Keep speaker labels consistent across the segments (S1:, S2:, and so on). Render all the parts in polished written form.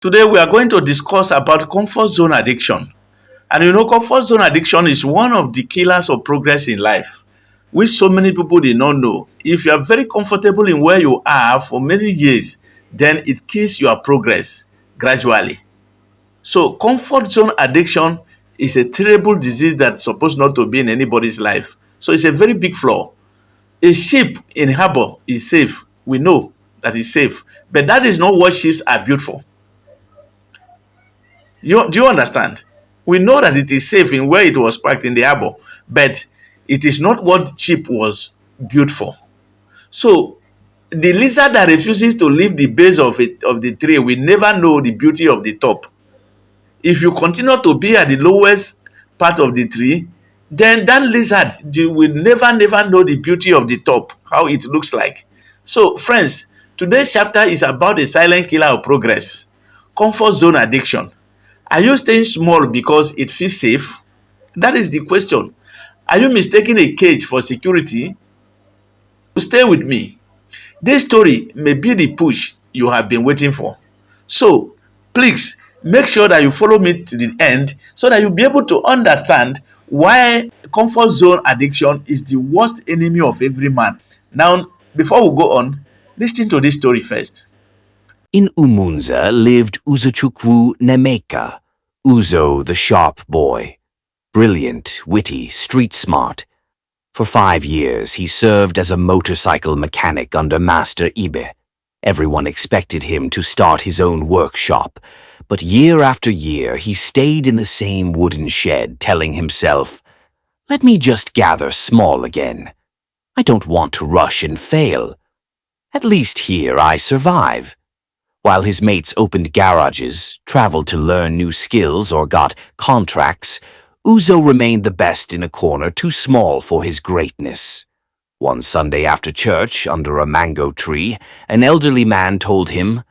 S1: Today we are going to discuss about comfort zone addiction. And comfort zone addiction is one of the killers of progress in life, which so many people did not know. If you are very comfortable in where you are for many years, then it kills your progress gradually. So comfort zone addiction is a terrible disease that's supposed not to be in anybody's life. So it's a very big flaw. A ship in harbor is safe. We know that it's safe. But that is not what ships are built for. Do you understand? We know that it is safe in where it was parked in the harbor, but it is not what ship was built for. So the lizard that refuses to leave the base of the tree will never know the beauty of the top. If you continue to be at the lowest part of the tree, then that lizard will never know the beauty of the top, how it looks like. So friends, today's chapter is about the silent killer of progress, comfort zone addiction. Are you staying small because it feels safe? That is the question. Are you mistaking a cage for security? Stay with me. This story may be the push you have been waiting for. So, please make sure that you follow me to the end so that you'll be able to understand why comfort zone addiction is the worst enemy of every man. Now, before we go on, listen to this story first.
S2: In Umunza lived Uzochukwu Nemeka, Uzo the sharp boy. Brilliant, witty, street smart. For 5 years he served as a motorcycle mechanic under Master Ibe. Everyone expected him to start his own workshop, but year after year he stayed in the same wooden shed telling himself, "Let me just gather small again. I don't want to rush and fail. At least here I survive." While his mates opened garages, traveled to learn new skills, or got contracts, Uzo remained the best in a corner too small for his greatness. One Sunday after church, under a mango tree, an elderly man told him,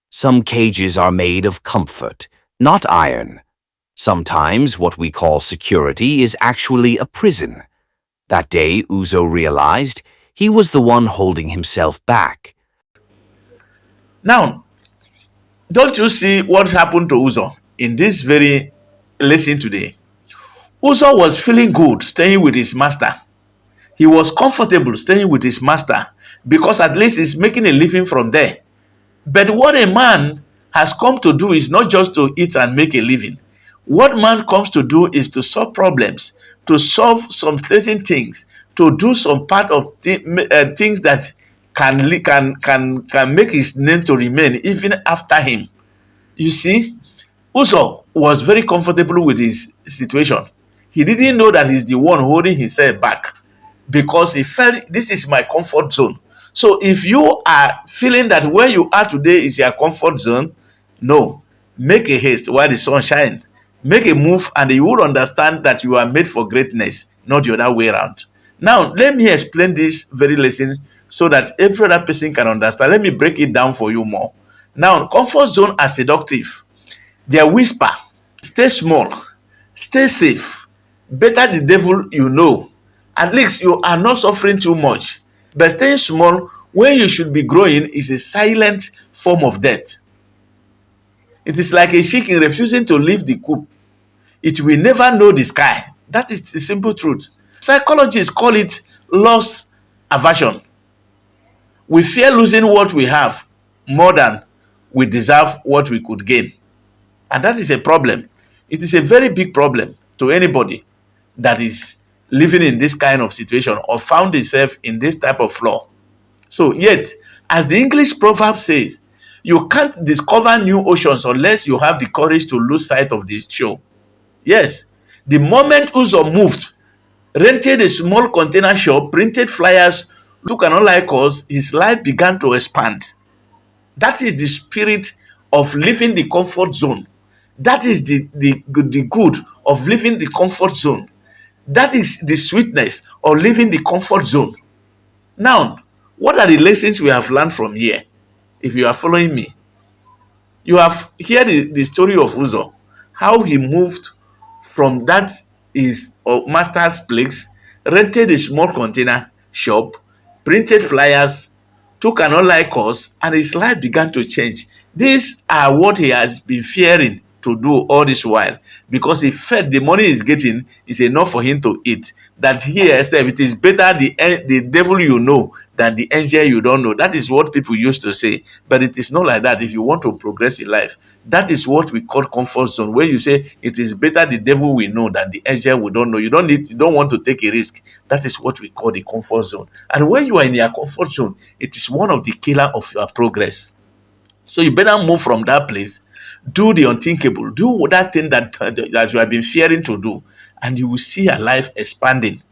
S2: "Some cages are made of comfort, not iron. Sometimes what we call security is actually a prison." That day, Uzo realized he was the one holding himself back.
S1: Now, don't you see what happened to Uzo in this very lesson today? Uzo was feeling good staying with his master. He was comfortable staying with his master because at least he's making a living from there. But what a man has come to do is not just to eat and make a living. What man comes to do is to solve problems, to solve some certain things, to do some part of things that can make his name to remain even after him. You see, Uzo was very comfortable with his situation. He didn't know that he's the one holding himself back because he felt this is my comfort zone. So if you are feeling that where you are today is your comfort zone, no, make a haste while the sun shines. Make a move and you will understand that you are made for greatness, not the other way around. Now, let me explain this very lesson so that every other person can understand. Let me break it down for you more. Now, comfort zone are seductive. They whisper, stay small, stay safe, better the devil you know. At least you are not suffering too much. But staying small when you should be growing is a silent form of death. It is like a chicken refusing to leave the coop. It will never know the sky. That is the simple truth. Psychologists call it loss aversion. We fear losing what we have more than we deserve what we could gain. And that is a problem. It is a very big problem to anybody that is living in this kind of situation or found itself in this type of flaw. So yet, as the English proverb says, you can't discover new oceans unless you have the courage to lose sight of the shore. Yes, the moment Uzo moved, rented a small container shop, printed flyers, look and unlike us, his life began to expand. That is the spirit of leaving the comfort zone. That is the good of leaving the comfort zone. That is the sweetness of leaving the comfort zone. Now, what are the lessons we have learned from here? If you are following me, you have heard the story of Uzo, how he moved from that his master's place, rented a small container shop, printed flyers, took another like course, and his life began to change. These are what he has been fearing to do all this while, because he felt the money he's getting is enough for him to eat. That here, it is better the devil you know than the angel you don't know. That is what people used to say, but it is not like that. If you want to progress in life, that is what we call comfort zone, where you say it is better the devil we know than the angel we don't know. You don't want to take a risk. That is what we call the comfort zone. And when you are in your comfort zone, it is one of the killer of your progress. So you better move from that place, do the unthinkable, do that thing that you have been fearing to do, and you will see your life expanding.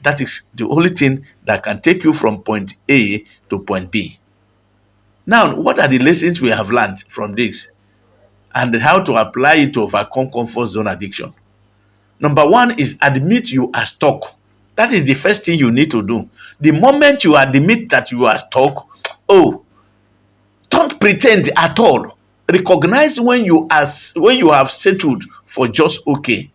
S1: That is the only thing that can take you from point A to point B. Now, what are the lessons we have learned from this, and how to apply it to overcome comfort zone addiction? Number one is admit you are stuck. That is the first thing you need to do. The moment you admit that you are stuck, don't pretend at all. Recognize when you have settled for just okay.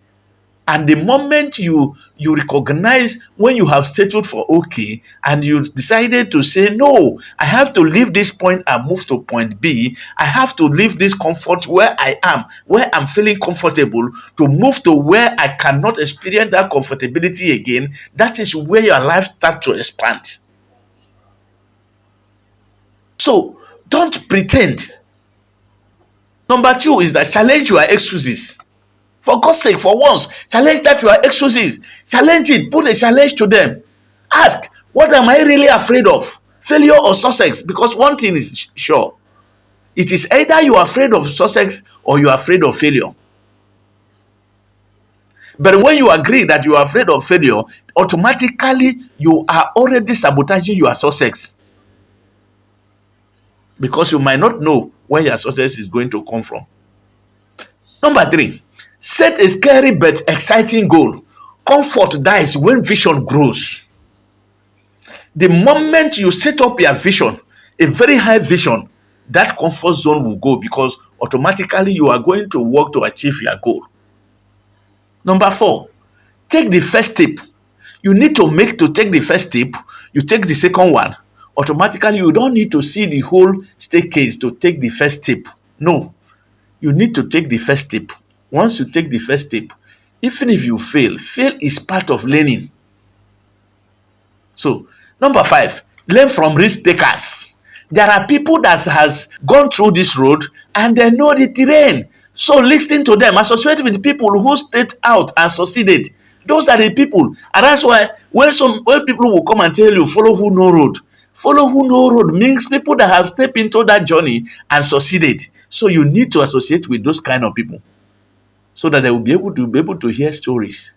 S1: And the moment you recognize when you have settled for okay, and you decided to say, no, I have to leave this point and move to point B. I have to leave this comfort where I am, where I'm feeling comfortable, to move to where I cannot experience that comfortability again. That is where your life starts to expand. So don't pretend. Number two is that challenge your excuses. For God's sake, for once, challenge that your excuses. Challenge it. Put a challenge to them. Ask, what am I really afraid of? Failure or success? Because one thing is sure. It is either you are afraid of success or you are afraid of failure. But when you agree that you are afraid of failure, automatically you are already sabotaging your success. Because you might not know where your success is going to come from. Number three, set a scary but exciting goal. Comfort dies when vision grows. The moment you set up your vision, a very high vision, that comfort zone will go, because automatically you are going to work to achieve your goal. Number four, take the first step. You need to take the first step. You take the second one. Automatically, you don't need to see the whole staircase to take the first step. No, you need to take the first step. Once you take the first step, even if you fail is part of learning. So, number five, learn from risk takers. There are people that has gone through this road and they know the terrain. So listen to them. Associate with people who stayed out and succeeded. Those are the people. And that's why when people will come and tell you, follow who know road. Follow who know road means people that have stepped into that journey and succeeded. So you need to associate with those kind of people, so that they will be able to hear stories.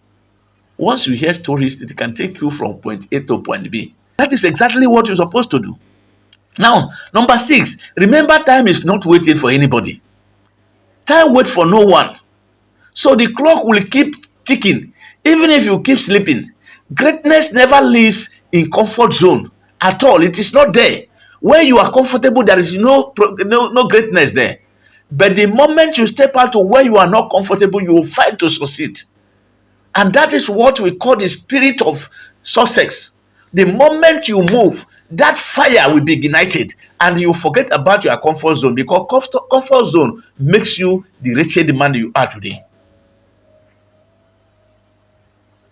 S1: Once you hear stories, it can take you from point A to point B. That is exactly what you're supposed to do. Now, number six, remember, time is not waiting for anybody. Time waits for no one. So the clock will keep ticking, even if you keep sleeping. Greatness never lives in comfort zone at all. It is not there. Where you are comfortable, there is no greatness there. But the moment you step out to where you are not comfortable, you will fight to succeed. And that is what we call the spirit of success. The moment you move, that fire will be ignited, and you forget about your comfort zone, because comfort zone makes you the wretched man you are today.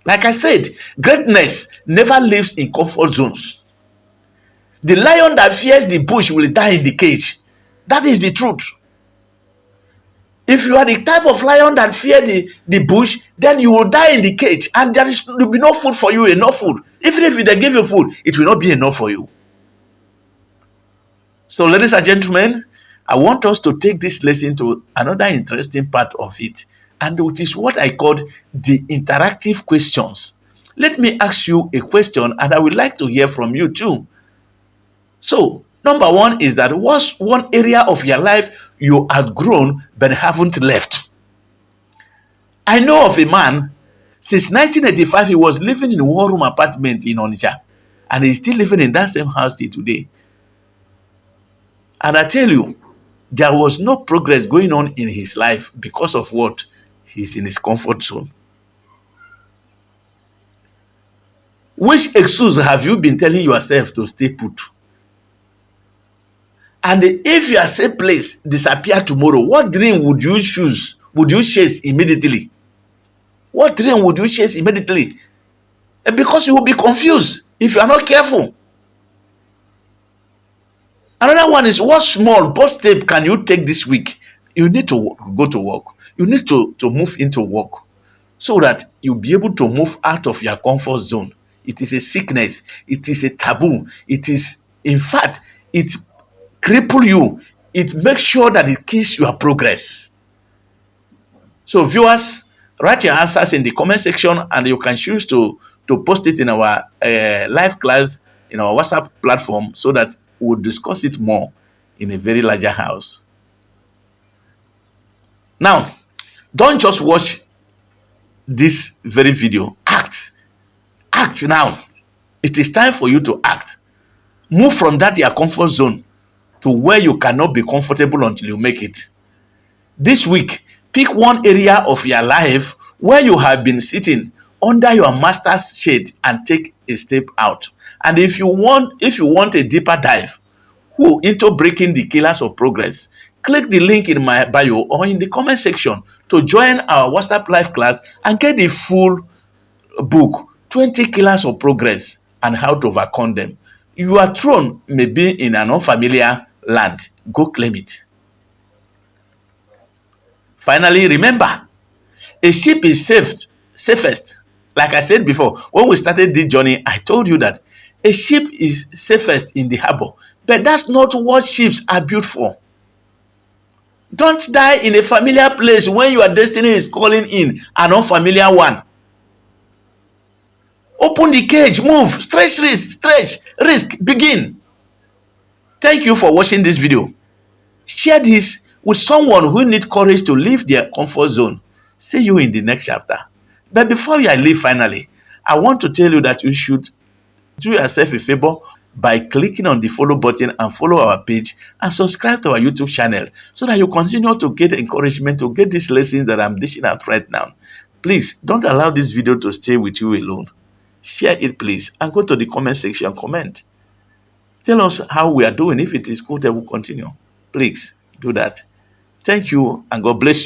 S1: Like I said, greatness never lives in comfort zones. The lion that fears the bush will die in the cage. That is the truth. If you are the type of lion that fear the bush, then you will die in the cage, and there will be no food for you, enough food. Even if they give you food, it will not be enough for you. So, ladies and gentlemen, I want us to take this lesson to another interesting part of it, and it is what I called the interactive questions. Let me ask you a question, and I would like to hear from you too. So, number one is that, what's one area of your life you outgrown but haven't left? I know of a man, since 1985, he was living in a one-room apartment in Onitsha, and he's still living in that same house till today. And I tell you, there was no progress going on in his life because of what? He's in his comfort zone. Which excuse have you been telling yourself to stay put? And if your safe place disappear tomorrow, what dream would you choose? Would you chase immediately? What dream would you chase immediately? Because you will be confused if you are not careful. Another one is, what small but step can you take this week? You need to go to work. You need to move into work so that you'll be able to move out of your comfort zone. It is a sickness. It is a taboo. It is, in fact, it cripple you. It makes sure that it kills your progress. So viewers, write your answers in the comment section, and you can choose to post it in our live class in our WhatsApp platform so that we'll discuss it more in a very larger house. Now, don't just watch this very video. Act. Act now. It is time for you to act. Move from that your comfort zone to where you cannot be comfortable until you make it. This week, pick one area of your life where you have been sitting under your master's shade and take a step out. And if you want a deeper dive into breaking the killers of progress, click the link in my bio or in the comment section to join our WhatsApp live class and get the full book, 20 Killers of Progress and How to Overcome Them. Your throne may be in an unfamiliar land. Go claim it. Finally, remember, a ship is safest. Like I said before, when we started this journey, I told you that a ship is safest in the harbor. But that's not what ships are built for. Don't die in a familiar place when your destiny is calling in an unfamiliar one. Open the cage, move, stretch, risk, begin. Thank you for watching this video. Share this with someone who needs courage to leave their comfort zone. See you in the next chapter. But before I leave finally, I want to tell you that you should do yourself a favor by clicking on the follow button and follow our page and subscribe to our YouTube channel so that you continue to get encouragement to get these lessons that I'm dishing out right now. Please don't allow this video to stay with you alone. Share it, please, and go to the comment section and comment. Tell us how we are doing. If it is good, I will continue. Please do that. Thank you, and God bless you.